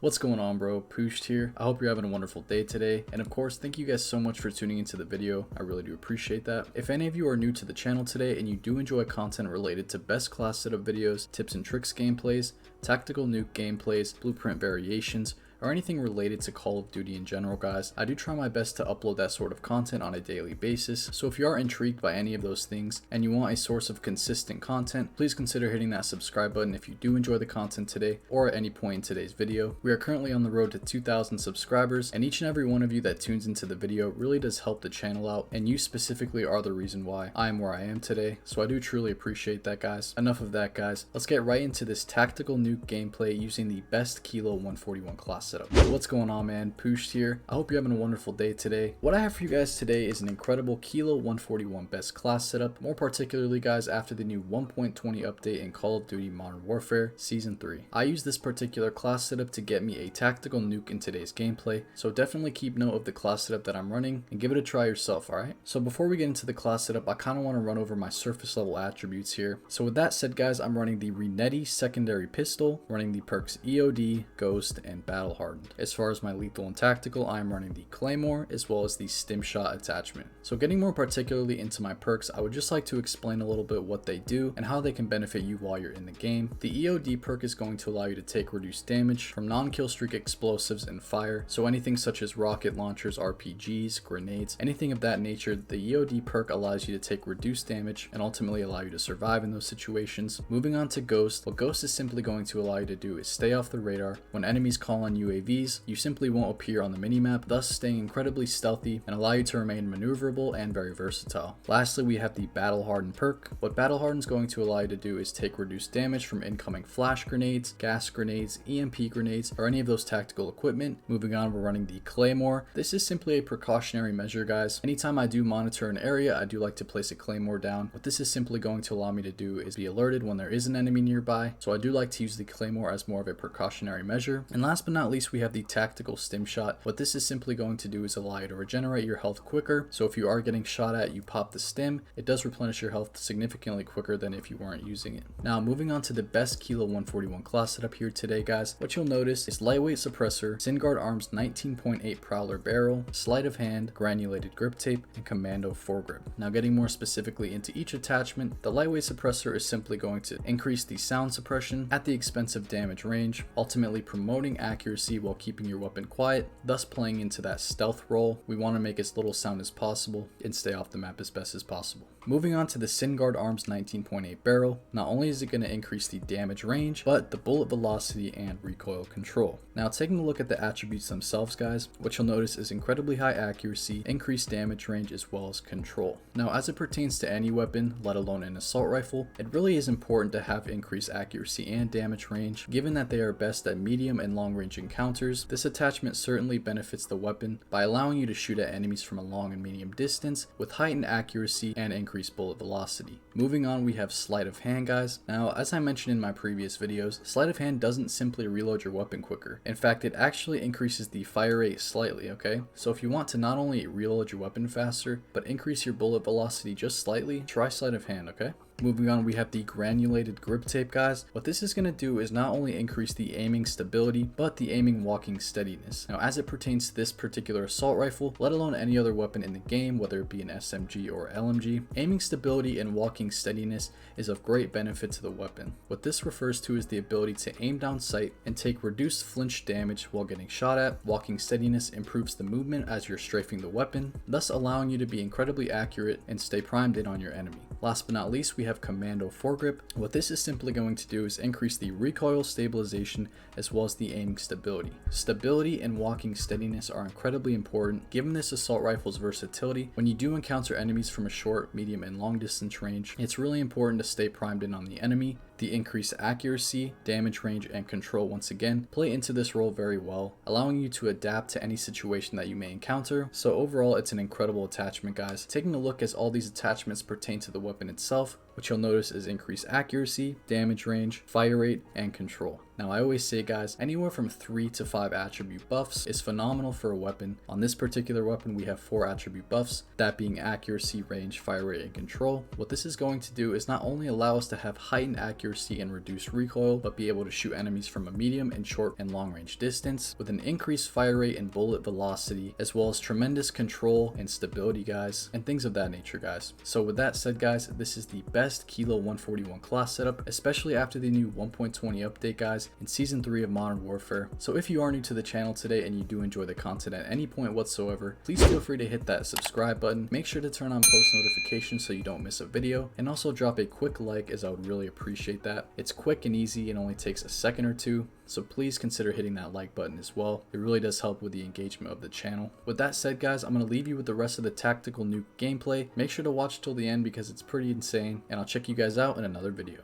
What's going on, bro? Poosht here. I hope you're having a wonderful day today. And of course, thank you guys so much for tuning into the video. I really do appreciate that. If any of you are new to the channel today and you do enjoy content related to best class setup videos, tips and tricks gameplays, tactical nuke gameplays, blueprint variations, or anything related to Call of Duty in general, guys, I do try my best to upload that sort of content on a daily basis. So if you are intrigued by any of those things and you want a source of consistent content, please consider hitting that subscribe button if you do enjoy the content today or at any point in today's video. We are currently on the road to 2,000 subscribers, and each and every one of you that tunes into the video really does help the channel out, and you specifically are the reason why I am where I am today. So I do truly appreciate that, guys. Enough of that, guys. Let's get right into this tactical nuke gameplay using the best Kilo 141 class setup. What's going on, man? Poosht here. I hope you're having a wonderful day today. What I have for you guys today is an incredible Kilo 141 best class setup, more particularly, guys, after the new 1.20 update in Call of Duty Modern Warfare Season 3. I use this particular class setup to get me a tactical nuke in today's gameplay, so definitely keep note of the class setup that I'm running and give it a try yourself, alright? So before we get into the class setup, I kind of want to run over my surface level attributes here. So with that said, guys, I'm running the Renetti secondary pistol, running the perks EOD, Ghost, and Battle Hardened. As far as my lethal and tactical, I am running the Claymore as well as the Stim Shot attachment. So getting more particularly into my perks, I would just like to explain a little bit what they do and how they can benefit you while you're in the game. The EOD perk is going to allow you to take reduced damage from non-kill streak explosives and fire, so anything such as rocket launchers, RPGs, grenades, anything of that nature. The EOD perk allows you to take reduced damage and ultimately allow you to survive in those situations. Moving on to Ghost, what Ghost is simply going to allow you to do is stay off the radar. When enemies call on UAVs, you simply won't appear on the minimap, thus staying incredibly stealthy and allow you to remain maneuverable and very versatile. Lastly, we have the Battle Hardened perk. What Battle Hardened is going to allow you to do is take reduced damage from incoming flash grenades, gas grenades, EMP grenades, or any of those tactical equipment. Moving on, we're running the Claymore. This is simply a precautionary measure, guys. Anytime I do monitor an area, I do like to place a Claymore down. What this is simply going to allow me to do is be alerted when there is an enemy nearby, so I do like to use the Claymore as more of a precautionary measure. And last but not least, we have the tactical Stim Shot. What this is simply going to do is allow you to regenerate your health quicker, so if you are getting shot at, you pop the stim, it does replenish your health significantly quicker than if you weren't using it. Now moving on to the best Kilo 141 class setup here today, guys, what you'll notice is lightweight suppressor, Singuard Arms 19.8 Prowler barrel, sleight of hand, granulated grip tape, and commando foregrip. Now getting more specifically into each attachment, the lightweight suppressor is simply going to increase the sound suppression at the expense of damage range, ultimately promoting accuracy while keeping your weapon quiet, thus playing into that stealth role. We want to make as little sound as possible and stay off the map as best as possible. Moving on to the Singuard Arms 19.8 barrel, not only is it going to increase the damage range, but the bullet velocity and recoil control. Now taking a look at the attributes themselves, guys, what you'll notice is incredibly high accuracy, increased damage range, as well as control. Now as it pertains to any weapon, let alone an assault rifle, it really is important to have increased accuracy and damage range. Given that they are best at medium and long range encounters, this attachment certainly benefits the weapon by allowing you to shoot at enemies from a long and medium distance with heightened accuracy and increased bullet velocity. Moving on, we have sleight of hand, guys. Now as I mentioned in my previous videos, sleight of hand doesn't simply reload your weapon quicker. In fact, it actually increases the fire rate slightly, okay? So if you want to not only reload your weapon faster, but increase your bullet velocity just slightly, try sleight of hand, okay? Moving on, we have the granulated grip tape, guys. What this is going to do is not only increase the aiming stability, but the aiming walking steadiness. Now, as it pertains to this particular assault rifle, let alone any other weapon in the game, whether it be an SMG or LMG, aiming stability and walking steadiness is of great benefit to the weapon. What this refers to is the ability to aim down sight and take reduced flinch damage while getting shot at. Walking steadiness improves the movement as you're strafing the weapon, thus allowing you to be incredibly accurate and stay primed in on your enemy. Last but not least, we have commando foregrip. What this is simply going to do is increase the recoil stabilization as well as the aiming stability. Stability and walking steadiness are incredibly important given this assault rifle's versatility. When you do encounter enemies from a short, medium, and long distance range, it's really important to stay primed in on the enemy. The increased accuracy, damage range, and control once again play into this role very well, allowing you to adapt to any situation that you may encounter. So overall, it's an incredible attachment, guys. Taking a look as all these attachments pertain to the weapon itself, what you'll notice is increased accuracy, damage range, fire rate, and control. Now I always say guys, anywhere from 3 to 5 attribute buffs is phenomenal for a weapon. On this particular weapon we have 4 attribute buffs, that being accuracy, range, fire rate, and control. What this is going to do is not only allow us to have heightened accuracy and reduced recoil, but be able to shoot enemies from a medium and short and long range distance with an increased fire rate and bullet velocity, as well as tremendous control and stability guys, and things of that nature guys. So with that said guys, this is the best Kilo 141 class setup, especially after the new 1.20 update guys in season 3 of Modern Warfare. So if you are new to the channel today and you do enjoy the content at any point whatsoever, please feel free to hit that subscribe button. Make sure to turn on post notifications so you don't miss a video, and also drop a quick like as I would really appreciate that. It's quick and easy and only takes a second or two, so please consider hitting that like button as well. It really does help with the engagement of the channel. With that said guys, I'm going to leave you with the rest of the tactical nuke gameplay. Make sure to watch till the end because it's pretty insane, and I'll check you guys out in another video.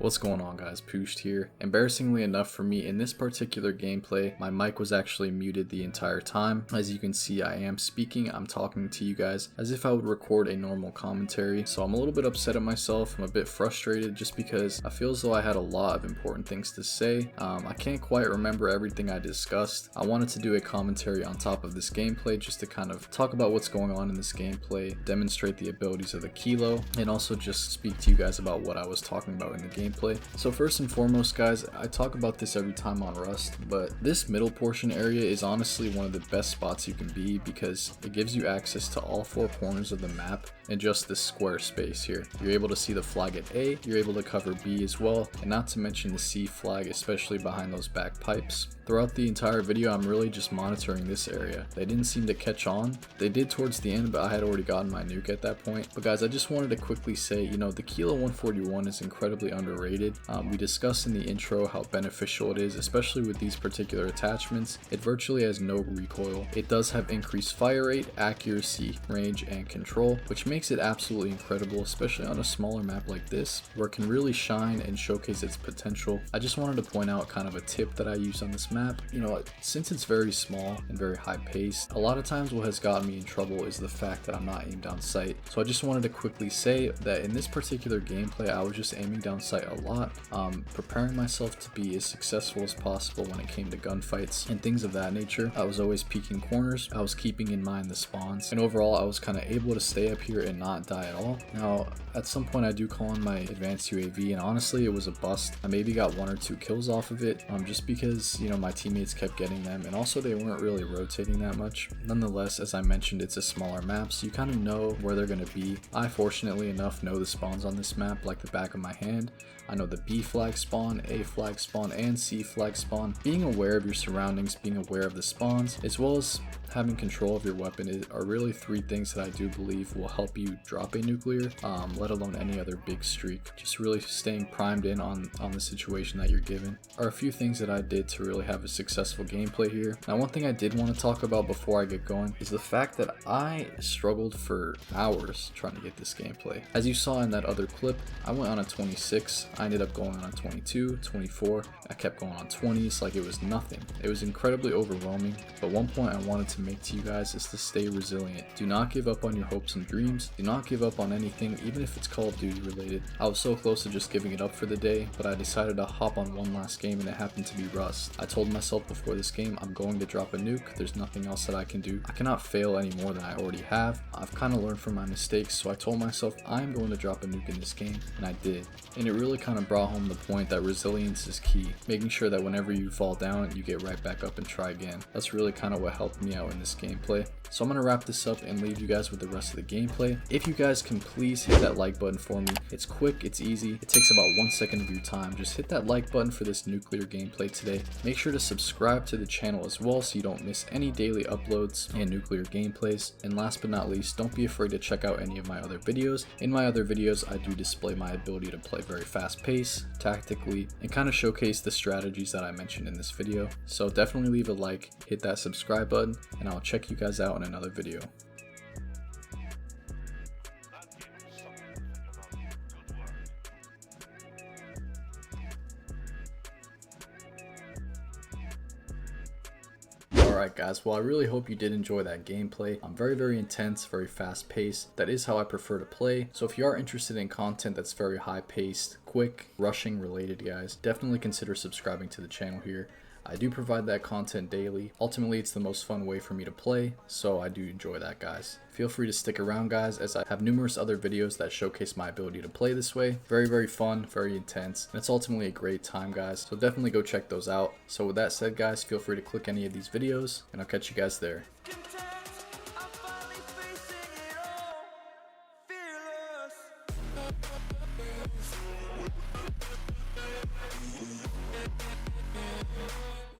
What's going on guys, Poosht here. Embarrassingly enough for me, in this particular gameplay, my mic was actually muted the entire time. As you can see, I am speaking, I'm talking to you guys as if I would record a normal commentary. So I'm a little bit upset at myself, I'm a bit frustrated just because I feel as though I had a lot of important things to say. I can't quite remember everything I discussed. I wanted to do a commentary on top of this gameplay just to kind of talk about what's going on in this gameplay, demonstrate the abilities of the Kilo, and also just speak to you guys about what I was talking about in the game. So first and foremost guys, I talk about this every time on Rust, but this middle portion area is honestly one of the best spots you can be because it gives you access to all 4 corners of the map in just this square space here. You're able to see the flag at A, you're able to cover B as well, and not to mention the C flag, especially behind those back pipes. Throughout the entire video, I'm really just monitoring this area. They didn't seem to catch on. They did towards the end, but I had already gotten my nuke at that point. But guys, I just wanted to quickly say, you know, the Kilo 141 is incredibly underrated. We discussed in the intro how beneficial it is, especially with these particular attachments. It virtually has no recoil. It does have increased fire rate, accuracy, range, and control, which makes it absolutely incredible, especially on a smaller map like this, where it can really shine and showcase its potential. I just wanted to point out kind of a tip that I use on this map. You know, since it's very small and very high paced, a lot of times what has gotten me in trouble is the fact that I'm not aimed down sight. So I just wanted to quickly say that in this particular gameplay, I was just aiming down sight a lot, preparing myself to be as successful as possible when it came to gunfights and things of that nature. I was always peeking corners, I was keeping in mind the spawns, and overall I was kind of able to stay up here and not die at all. Now at some point I do call in my advanced UAV, and honestly it was a bust. I maybe got 1 or 2 kills off of it, just because, you know, my teammates kept getting them, and also they weren't really rotating that much. Nonetheless, as I mentioned, it's a smaller map, so you kind of know where they're going to be. I fortunately enough know the spawns on this map like the back of my hand. I know the B flag spawn, A flag spawn, and C flag spawn. Being aware of your surroundings, being aware of the spawns, as well as having control of your weapon are really 3 things that I do believe will help you drop a nuclear, let alone any other big streak. Just really staying primed in on the situation that you're given are a few things that I did to really have a successful gameplay here. Now one thing I did want to talk about before I get going is the fact that I struggled for hours trying to get this gameplay. As you saw in that other clip, I went on a 26, I ended up going on a 22, 24, I kept going on 20s like it was nothing. It was incredibly overwhelming, but one point I wanted to make to you guys is to stay resilient. Do not give up on your hopes and dreams. Do not give up on anything, even if it's Call of Duty related. I was so close to just giving it up for the day, but I decided to hop on one last game and it happened to be Rust. I told myself before this game I'm going to drop a nuke, there's nothing else that I can do. I cannot fail any more than I already have. I've kind of learned from my mistakes, so I told myself I'm going to drop a nuke in this game, and I did. And it really kind of brought home the point that resilience is key, making sure that whenever you fall down you get right back up and try again. That's really kind of what helped me out in this gameplay. So I'm going to wrap this up and leave you guys with the rest of the gameplay. If you guys can please hit that like button for me. It's quick, it's easy, it takes about 1 second of your time. Just hit that like button for this nuclear gameplay today. Make sure to subscribe to the channel as well so you don't miss any daily uploads and nuclear gameplays. And last but not least, don't be afraid to check out any of my other videos. In my other videos, I do display my ability to play very fast paced, tactically, and kind of showcase the strategies that I mentioned in this video. So definitely leave a like, hit that subscribe button, and I'll check you guys out in another video. Alright guys, well I really hope you did enjoy that gameplay. I'm very intense, very fast paced. That is how I prefer to play. So if you are interested in content that's very high paced, quick, rushing related guys, definitely consider subscribing to the channel here. I do provide that content daily. Ultimately, it's the most fun way for me to play, so I do enjoy that, guys. Feel free to stick around, guys, as I have numerous other videos that showcase my ability to play this way. Very fun, very intense, and it's ultimately a great time, guys, so definitely go check those out. So with that said, guys, feel free to click any of these videos, and I'll catch you guys there.